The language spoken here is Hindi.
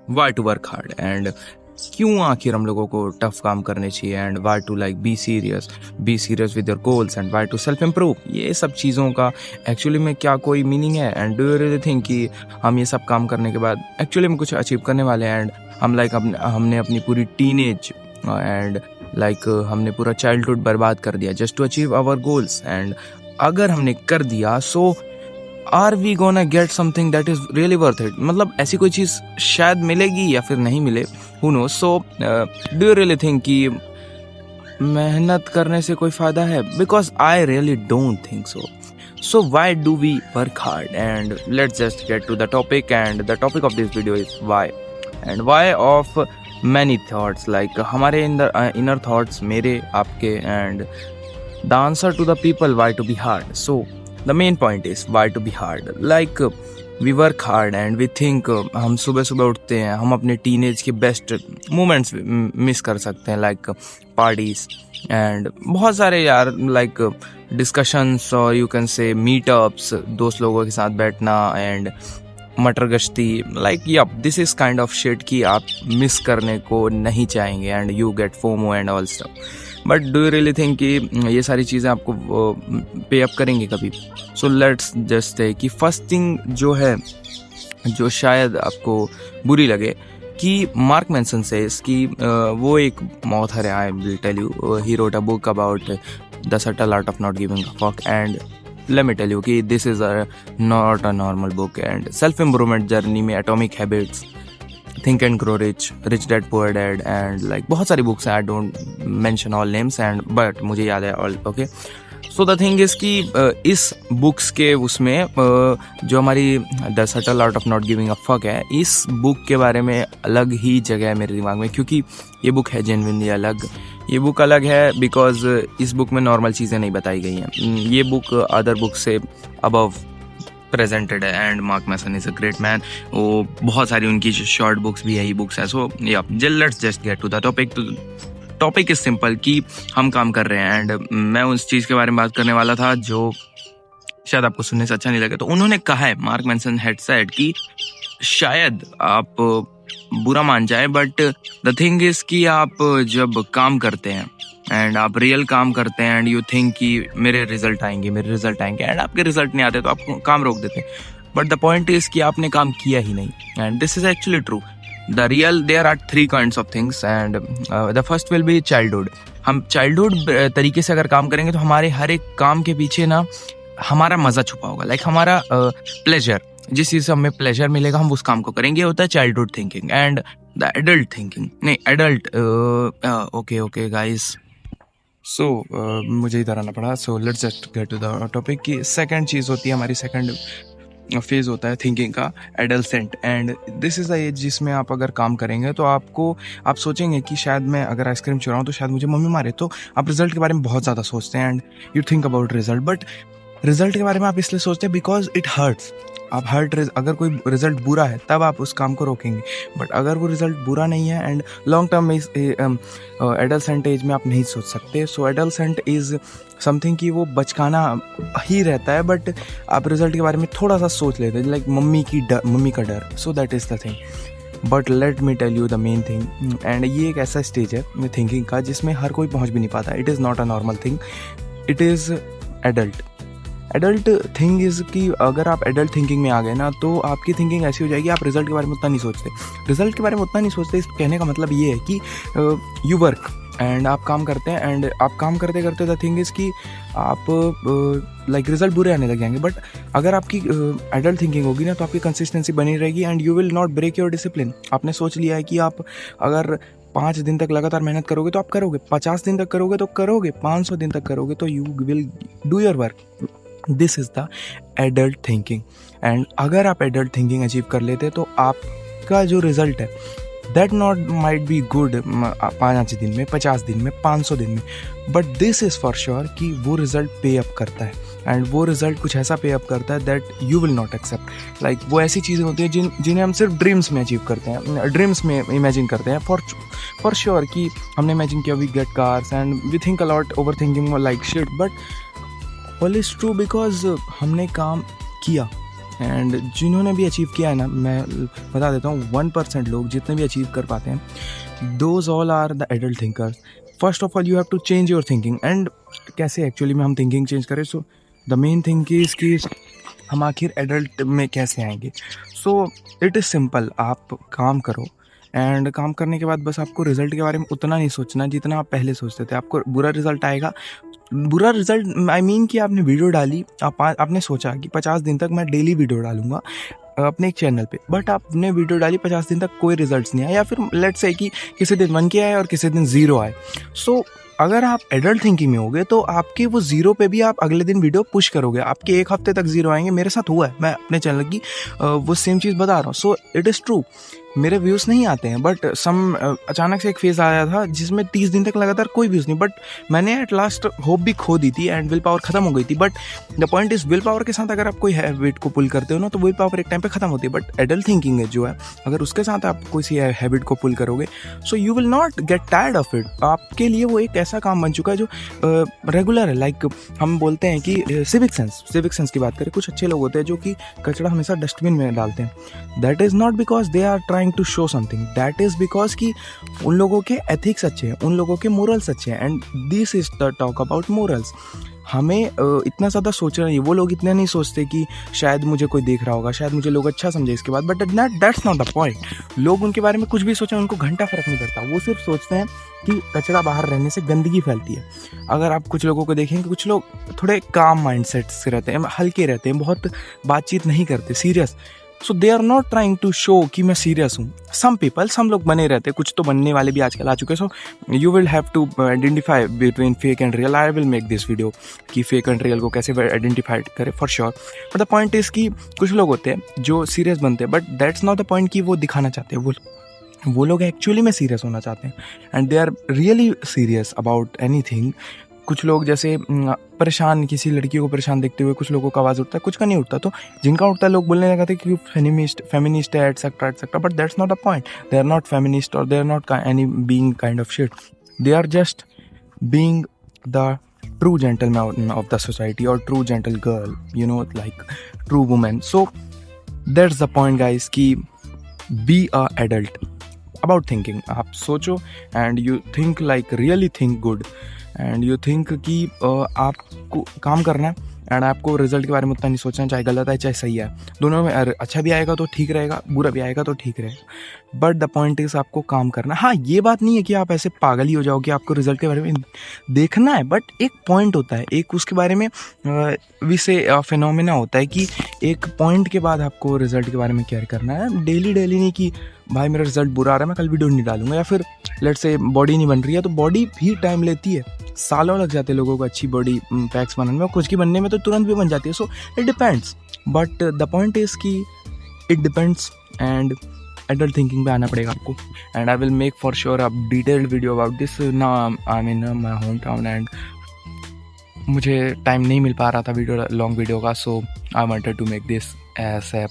Y to work hard and क्यों आखिर हम लोगों को टफ काम करने चाहिए, and why to like be serious with your goals, and why to self improve. ये सब चीज़ों का एक्चुअली में क्या कोई मीनिंग है, and do you really think कि हम ये सब काम करने के बाद एक्चुअली में कुछ अचीव करने वाले हैं। एंड हम लाइक हमने अपनी पूरी टीनेज एंड लाइक हमने पूरा चाइल्डहुड बर्बाद कर दिया just to achieve our goals. And अगर हमने कर दिया so are we gonna get something that is really worth it. मतलब ऐसी कोई चीज़ शायद मिलेगी या फिर नहीं मिले, who knows. So do you really think कि मेहनत करने से कोई फ़ायदा है? Because I really don't think so. So why do we work hard? And let's just get to the topic, and the topic of this video is why. And why of many thoughts, like हमारे inner thoughts, मेरे आपके, and the answer to the people why to be hard. So the main point is why to be hard. Like we work hard and we think हम सुबह सुबह उठते हैं, हम अपने टीनेज के बेस्ट मोमेंट्स मिस कर सकते हैं, लाइक पार्टीज एंड बहुत सारे यार, लाइक डिस्कशंस और यू कैन से मीटअप्स, दोस्त लोगों के साथ बैठना एंड मटर गश्ती, like yup this is kind of shit कि आप मिस करने को नहीं चाहेंगे and you get FOMO and all stuff. But do you really think कि ये सारी चीज़ें आपको पे अप करेंगे कभी? सो लेट्स जस्ट से कि फर्स्ट थिंग जो है, जो शायद आपको बुरी लगे, कि मार्क मैनसन से इसकी वो एक ऑथर है, I will tell you, he wrote a book about the subtle art of not giving a fuck, and let me tell you कि this is not a normal book. And self improvement journey में atomic habits, think and grow rich, rich dad poor dad, and like बहुत सारी बुक्स हैं, I don't mention all names and but मुझे याद है all. Okay, so the thing is कि इस बुक्स के उसमें जो हमारी the subtle art of not giving a fuck है, इस बुक के बारे में अलग ही जगह है मेरे दिमाग में, क्योंकि ये बुक है जेन्युइनली अलग। ये बुक अलग है बिकॉज इस बुक में नॉर्मल चीज़ें नहीं बताई गई हैं। ये बुक अदर बुक से अबव प्रेजेंटेड है and Mark Manson is a great man. वो बहुत सारी उनकी शॉर्ट बुक्स भी है, ई बुक्स है। सो या let's just get to the topic. Topic is simple कि हम काम कर रहे हैं, एंड मैं उस चीज़ के बारे में बात करने वाला था जो शायद आपको सुनने से अच्छा नहीं लगे। तो उन्होंने कहा है, मार्क मैनसन हैड सेड कि शायद आप बुरा मान जाए, बट द थिंग इज कि आप जब काम करते हैं एंड आप रियल काम करते हैं एंड यू थिंक कि मेरे रिजल्ट आएंगे एंड आपके रिजल्ट नहीं आते तो आप काम रोक देते हैं। बट द पॉइंट इज कि आपने काम किया ही नहीं, and this is actually true. The real, there are 3 kinds of things, and the first will be childhood. हम चाइल्डहुड तरीके से अगर काम करेंगे तो हमारे हर एक काम के पीछे ना हमारा मजा छुपा होगा, लाइक हमारा प्लेजर, जिस चीज़ से हमें प्लेजर मिलेगा हम उस काम को करेंगे। होता है childhood thinking and the adult thinking, नहीं एडल्ट, ओके गाइस, सो मुझे इधर आना पड़ा। So let's just get to the topic की सेकंड चीज़ होती है, हमारी सेकंड फेज होता है थिंकिंग का, adolescent. And this is the age जिसमें आप अगर काम करेंगे तो आप सोचेंगे कि शायद मैं अगर आइसक्रीम चुराऊँ तो शायद मुझे मम्मी मारे। तो आप रिजल्ट के बारे में बहुत ज़्यादा सोचते हैं and you think about result. But result के बारे में आप इसलिए सोचते हैं बिकॉज इट हर्ट्स। आप अगर कोई रिजल्ट बुरा है तब आप उस काम को रोकेंगे, बट अगर वो रिजल्ट बुरा नहीं है एंड लॉन्ग टर्म में एडल्सेंट एज में आप नहीं सोच सकते। सो एडल्सेंट इज़ समथिंग कि वो बचकाना ही रहता है, बट आप रिजल्ट के बारे में थोड़ा सा सोच लेते हैं, लाइक मम्मी का डर। So that is the thing. But let me tell you the main thing, and ये एक ऐसा स्टेज है थिंकिंग का जिसमें हर कोई पहुंच भी नहीं पाता। It is not a normal thing, it is adult thing is कि अगर आप एडल्ट थिंकिंग में आ गए ना तो आपकी थिंकिंग ऐसी हो जाएगी, आप रिजल्ट के बारे में उतना नहीं सोचते। रिजल्ट के बारे में उतना नहीं सोचते, इस कहने का मतलब ये है कि यू वर्क एंड आप काम करते हैं, एंड आप काम करते करते द थिंग इज़ कि आप लाइक रिजल्ट बुरे आने लग जाएंगे। बट अगर आपकी एडल्ट थिंकिंग होगी ना तो आपकी कंसिस्टेंसी बनी रहेगी and you will not break your discipline. आपने सोच लिया है कि आप अगर 5 दिन तक लगातार मेहनत करोगे तो आप करोगे, 50 दिन तक करोगे तो करोगे, 500 दिन तक करोगे तो you will do your work. This is the adult thinking. And अगर आप एडल्ट थिंकिंग अचीव कर लेते तो आपका जो रिजल्ट है that not might be good 5 दिन में, 50 दिन में, 500 दिन में, but this is for sure कि वो रिजल्ट पे अप करता है। एंड वो रिजल्ट कुछ ऐसा पे अप करता है that you will not accept. Like वो ऐसी चीज़ें होती हैं जिन्हें हम सिर्फ ड्रीम्स में अचीव करते हैं, ड्रीम्स में इमेजिन करते हैं फॉर श्योर कि हमने इमेजिन किया we get cars and we think a lot over thinking like shit, but all is true because हमने काम किया एंड जिन्होंने भी अचीव किया है ना, मैं बता देता हूँ 1% लोग जितने भी अचीव कर पाते हैं, those all are the adult thinkers. First of all you have to change your thinking. And कैसे एक्चुअली में हम थिंकिंग चेंज करें? So the main thing is कि हम आखिर एडल्ट में कैसे आएंगे. So it is simple. आप काम करो एंड काम करने के बाद बस आपको रिजल्ट के बारे में उतना नहीं सोचना जितना आप पहले सोचते थे. आपको बुरा रिजल्ट आएगा. बुरा रिजल्ट आई मीन कि आपने वीडियो डाली, आपने सोचा कि 50 दिन तक मैं डेली वीडियो डालूंगा अपने एक चैनल पे, बट आपने वीडियो डाली 50 दिन तक कोई रिजल्ट्स नहीं आया, या फिर लेट्स से कि किसी दिन 1K आए और किसी दिन 0 आए. सो अगर आप एडल्ट थिंकिंग में होगे तो आपके वो 0 पे भी आप अगले दिन वीडियो पुश करोगे. आपके 1 हफ्ते तक 0 आएंगे. मेरे साथ हुआ है, मैं अपने चैनल की वो सेम चीज़ बता रहा हूँ. सो इट इज़ ट्रू. मेरे व्यूज़ नहीं आते हैं, बट अचानक से एक फेज़ आया था जिसमें 30 दिन तक लगातार कोई व्यूज़ नहीं, बट मैंने एट लास्ट होप भी खो दी थी एंड विल पावर ख़त्म हो गई थी. But the point is, will power के साथ अगर आप कोई हैबिट को पुल करते हो ना, तो विल पावर एक टाइम पे ख़त्म होती है. बट एडल्ट थिंकिंग है जो है, अगर उसके साथ आप कोई सी हैबिट को पुल करोगे, सो you will not get tired of it. आपके लिए वो एक ऐसा काम बन चुका है जो रेगुलर है. लाइक हम बोलते हैं कि सिविक सेंस की बात करें, कुछ अच्छे लोग होते हैं जो कि कचरा हमेशा डस्टबिन में डालते हैं. That is not because they are trying to show something, that is because कि उन लोगों के एथिक्स अच्छे हैं, उन लोगों के मोरल्स अच्छे हैं. And this is the talk about morals. हमें इतना ज़्यादा सोचना नहीं. वो लोग इतना नहीं सोचते कि शायद मुझे कोई देख रहा होगा, शायद मुझे लोग अच्छा समझे इसके बाद, but that's not the point. लोग उनके बारे में कुछ भी सोचें, उनको घंटा फर्क नहीं पड़ता. वो सिर्फ सोचते हैं कि कचरा बाहर रहने से गंदगी फैलती है. अगर आप कुछ लोगों को देखेंगे, कुछ लोग थोड़े काम माइंडसेट से रहते हैं, हल्के रहते हैं, बहुत बातचीत नहीं करते, serious. So they are not trying to show कि मैं सीरियस हूँ. some लोग बने रहते हैं, कुछ तो बनने वाले भी आजकल आ चुके हैं. So you will have to identify between fake and real. I will make this video कि फेक एंड रियल को कैसे आइडेंटिफाई करें for sure. But the point is कि कुछ लोग होते हैं जो सीरियस बनते हैं, but that's not the point कि वो दिखाना चाहते हैं. वो लोग एक्चुअली में सीरियस होना चाहते हैं and they are really serious about anything. कुछ लोग जैसे परेशान, किसी लड़की को परेशान देखते हुए कुछ लोगों का आवाज़ उठता है, कुछ का नहीं उठता. तो जिनका उठता है लोग बोलने लगा थे कि फेमिनिस्ट है etcetera. But that's not a point. They are not feminist और they are not any being kind of shit. They are just being the true gentleman of the society और true gentle girl, you know, like true women. So that's the point guys कि be a adult about thinking. आप सोचो and you think like really think good and you think कि आपको काम करना है एंड आपको रिजल्ट के बारे में उतना नहीं सोचना, चाहे गलत है चाहे सही है. दोनों में अच्छा भी आएगा तो ठीक रहेगा, बुरा भी आएगा तो ठीक रहेगा. बट द पॉइंट इज़ आपको काम करना. हाँ, ये बात नहीं है कि आप ऐसे पागल ही हो जाओ कि आपको रिजल्ट के बारे में देखना है, बट एक पॉइंट होता है, एक उसके बारे में विषय फिनोमेना होता है कि एक पॉइंट के बाद आपको रिजल्ट के बारे में केयर करना है. डेली नहीं कि भाई मेरा रिजल्ट बुरा आ रहा है मैं कल वीडियो नहीं डालूंगा, या फिर लेट्स से बॉडी नहीं बन रही है, तो बॉडी भी टाइम लेती है. सालों लग जाते हैं लोगों को अच्छी बॉडी पैक्स बनाने में, और कुछ की बनने में तो तुरंत भी बन जाती है. So it depends. But the point is कि it depends and adult thinking पे आना पड़ेगा आपको. And I will make for sure a detailed video about this. ना I mean my home town and मुझे टाइम नहीं मिल पा रहा था लॉन्ग वीडियो का. So I wanted to make this as A